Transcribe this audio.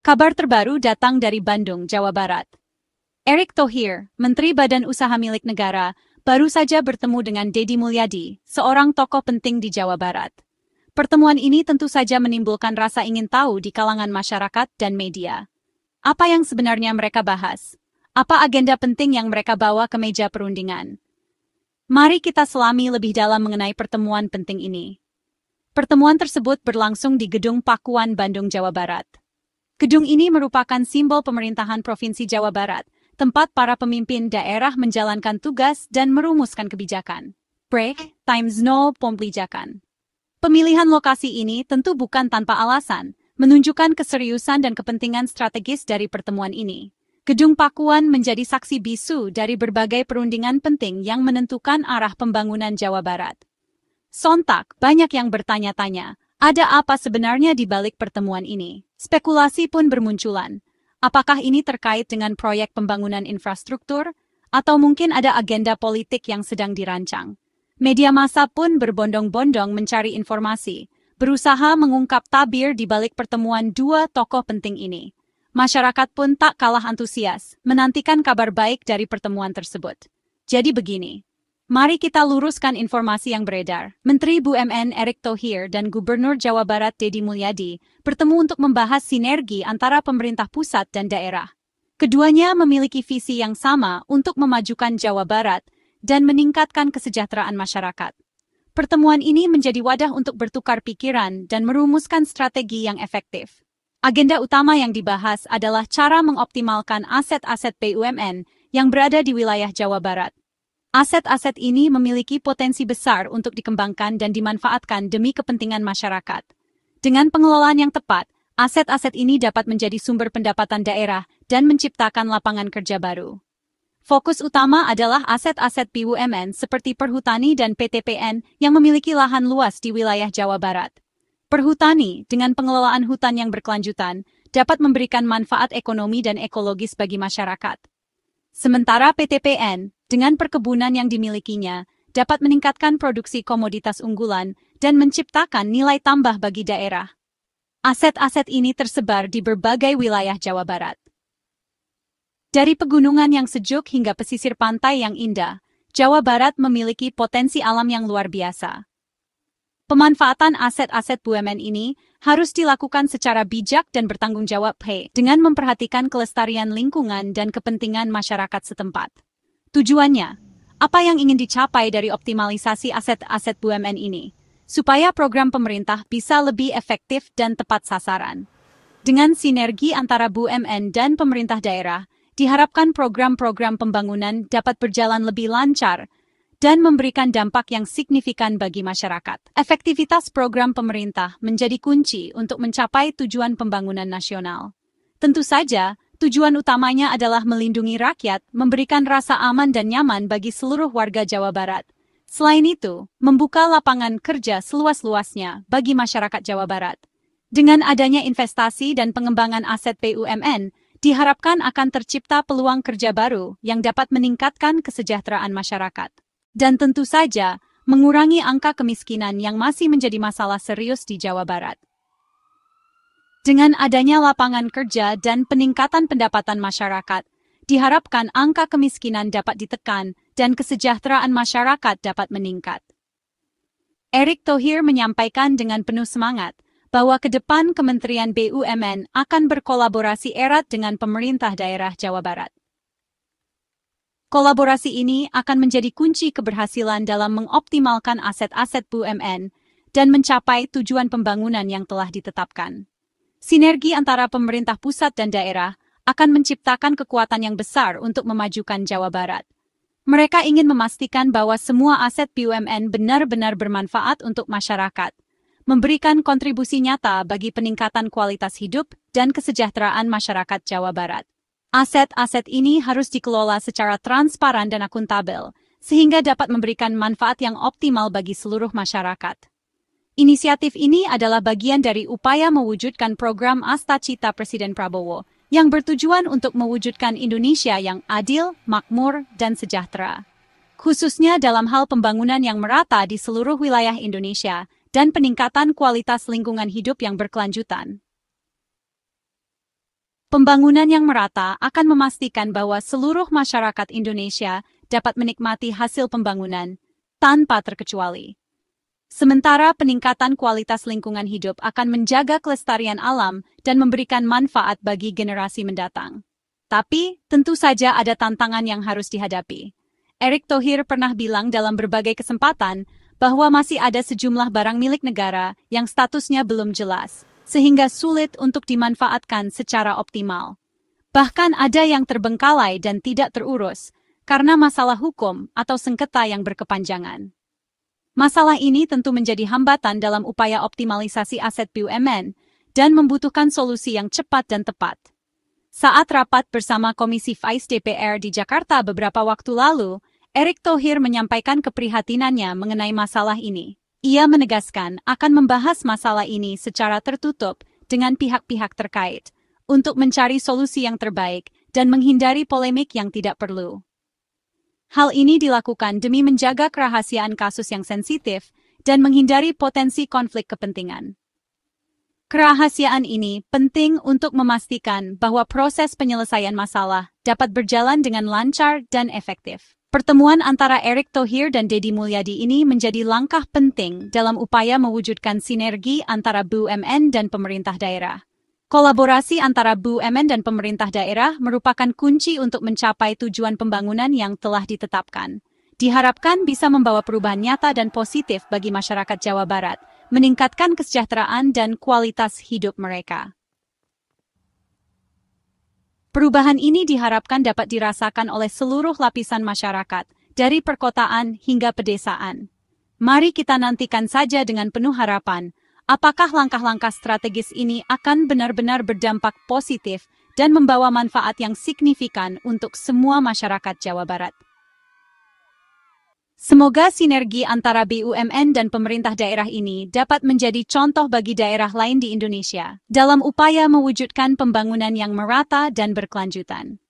Kabar terbaru datang dari Bandung, Jawa Barat. Erick Thohir, Menteri Badan Usaha Milik Negara, baru saja bertemu dengan Deddy Mulyadi, seorang tokoh penting di Jawa Barat. Pertemuan ini tentu saja menimbulkan rasa ingin tahu di kalangan masyarakat dan media. Apa yang sebenarnya mereka bahas? Apa agenda penting yang mereka bawa ke meja perundingan? Mari kita selami lebih dalam mengenai pertemuan penting ini. Pertemuan tersebut berlangsung di Gedung Pakuan, Bandung, Jawa Barat. Gedung ini merupakan simbol pemerintahan Provinsi Jawa Barat, tempat para pemimpin daerah menjalankan tugas dan merumuskan kebijakan. Break, times no, pembijakan. Pemilihan lokasi ini tentu bukan tanpa alasan, menunjukkan keseriusan dan kepentingan strategis dari pertemuan ini. Gedung Pakuan menjadi saksi bisu dari berbagai perundingan penting yang menentukan arah pembangunan Jawa Barat. Sontak, banyak yang bertanya-tanya, ada apa sebenarnya di balik pertemuan ini? Spekulasi pun bermunculan. Apakah ini terkait dengan proyek pembangunan infrastruktur? Atau mungkin ada agenda politik yang sedang dirancang? Media massa pun berbondong-bondong mencari informasi, berusaha mengungkap tabir di balik pertemuan dua tokoh penting ini. Masyarakat pun tak kalah antusias, menantikan kabar baik dari pertemuan tersebut. Jadi begini. Mari kita luruskan informasi yang beredar. Menteri BUMN Erick Thohir dan Gubernur Jawa Barat Deddy Mulyadi bertemu untuk membahas sinergi antara pemerintah pusat dan daerah. Keduanya memiliki visi yang sama untuk memajukan Jawa Barat dan meningkatkan kesejahteraan masyarakat. Pertemuan ini menjadi wadah untuk bertukar pikiran dan merumuskan strategi yang efektif. Agenda utama yang dibahas adalah cara mengoptimalkan aset-aset BUMN yang berada di wilayah Jawa Barat. Aset-aset ini memiliki potensi besar untuk dikembangkan dan dimanfaatkan demi kepentingan masyarakat. Dengan pengelolaan yang tepat, aset-aset ini dapat menjadi sumber pendapatan daerah dan menciptakan lapangan kerja baru. Fokus utama adalah aset-aset BUMN seperti Perhutani dan PTPN yang memiliki lahan luas di wilayah Jawa Barat. Perhutani, dengan pengelolaan hutan yang berkelanjutan, dapat memberikan manfaat ekonomi dan ekologis bagi masyarakat. Sementara PTPN, dengan perkebunan yang dimilikinya, dapat meningkatkan produksi komoditas unggulan dan menciptakan nilai tambah bagi daerah. Aset-aset ini tersebar di berbagai wilayah Jawa Barat. Dari pegunungan yang sejuk hingga pesisir pantai yang indah, Jawa Barat memiliki potensi alam yang luar biasa. Pemanfaatan aset-aset BUMN ini harus dilakukan secara bijak dan bertanggung jawab dengan memperhatikan kelestarian lingkungan dan kepentingan masyarakat setempat. Tujuannya, apa yang ingin dicapai dari optimalisasi aset-aset BUMN ini, supaya program pemerintah bisa lebih efektif dan tepat sasaran. Dengan sinergi antara BUMN dan pemerintah daerah, diharapkan program-program pembangunan dapat berjalan lebih lancar dan memberikan dampak yang signifikan bagi masyarakat. Efektivitas program pemerintah menjadi kunci untuk mencapai tujuan pembangunan nasional. Tentu saja, tujuan utamanya adalah melindungi rakyat, memberikan rasa aman dan nyaman bagi seluruh warga Jawa Barat. Selain itu, membuka lapangan kerja seluas-luasnya bagi masyarakat Jawa Barat. Dengan adanya investasi dan pengembangan aset BUMN, diharapkan akan tercipta peluang kerja baru yang dapat meningkatkan kesejahteraan masyarakat. Dan tentu saja, mengurangi angka kemiskinan yang masih menjadi masalah serius di Jawa Barat. Dengan adanya lapangan kerja dan peningkatan pendapatan masyarakat, diharapkan angka kemiskinan dapat ditekan dan kesejahteraan masyarakat dapat meningkat. Erick Thohir menyampaikan dengan penuh semangat bahwa ke depan Kementerian BUMN akan berkolaborasi erat dengan pemerintah daerah Jawa Barat. Kolaborasi ini akan menjadi kunci keberhasilan dalam mengoptimalkan aset-aset BUMN dan mencapai tujuan pembangunan yang telah ditetapkan. Sinergi antara pemerintah pusat dan daerah akan menciptakan kekuatan yang besar untuk memajukan Jawa Barat. Mereka ingin memastikan bahwa semua aset BUMN benar-benar bermanfaat untuk masyarakat, memberikan kontribusi nyata bagi peningkatan kualitas hidup dan kesejahteraan masyarakat Jawa Barat. Aset-aset ini harus dikelola secara transparan dan akuntabel, sehingga dapat memberikan manfaat yang optimal bagi seluruh masyarakat. Inisiatif ini adalah bagian dari upaya mewujudkan program Asta Cita Presiden Prabowo, yang bertujuan untuk mewujudkan Indonesia yang adil, makmur, dan sejahtera. Khususnya dalam hal pembangunan yang merata di seluruh wilayah Indonesia dan peningkatan kualitas lingkungan hidup yang berkelanjutan. Pembangunan yang merata akan memastikan bahwa seluruh masyarakat Indonesia dapat menikmati hasil pembangunan tanpa terkecuali. Sementara peningkatan kualitas lingkungan hidup akan menjaga kelestarian alam dan memberikan manfaat bagi generasi mendatang. Tapi, tentu saja ada tantangan yang harus dihadapi. Erick Thohir pernah bilang dalam berbagai kesempatan bahwa masih ada sejumlah barang milik negara yang statusnya belum jelas, sehingga sulit untuk dimanfaatkan secara optimal. Bahkan ada yang terbengkalai dan tidak terurus karena masalah hukum atau sengketa yang berkepanjangan. Masalah ini tentu menjadi hambatan dalam upaya optimalisasi aset BUMN dan membutuhkan solusi yang cepat dan tepat. Saat rapat bersama Komisi Vice DPR di Jakarta beberapa waktu lalu, Erick Thohir menyampaikan keprihatinannya mengenai masalah ini. Ia menegaskan akan membahas masalah ini secara tertutup dengan pihak-pihak terkait untuk mencari solusi yang terbaik dan menghindari polemik yang tidak perlu. Hal ini dilakukan demi menjaga kerahasiaan kasus yang sensitif dan menghindari potensi konflik kepentingan. Kerahasiaan ini penting untuk memastikan bahwa proses penyelesaian masalah dapat berjalan dengan lancar dan efektif. Pertemuan antara Erick Thohir dan Deddy Mulyadi ini menjadi langkah penting dalam upaya mewujudkan sinergi antara BUMN dan pemerintah daerah. Kolaborasi antara BUMN dan pemerintah daerah merupakan kunci untuk mencapai tujuan pembangunan yang telah ditetapkan. Diharapkan bisa membawa perubahan nyata dan positif bagi masyarakat Jawa Barat, meningkatkan kesejahteraan dan kualitas hidup mereka. Perubahan ini diharapkan dapat dirasakan oleh seluruh lapisan masyarakat, dari perkotaan hingga pedesaan. Mari kita nantikan saja dengan penuh harapan, apakah langkah-langkah strategis ini akan benar-benar berdampak positif dan membawa manfaat yang signifikan untuk semua masyarakat Jawa Barat. Semoga sinergi antara BUMN dan pemerintah daerah ini dapat menjadi contoh bagi daerah lain di Indonesia dalam upaya mewujudkan pembangunan yang merata dan berkelanjutan.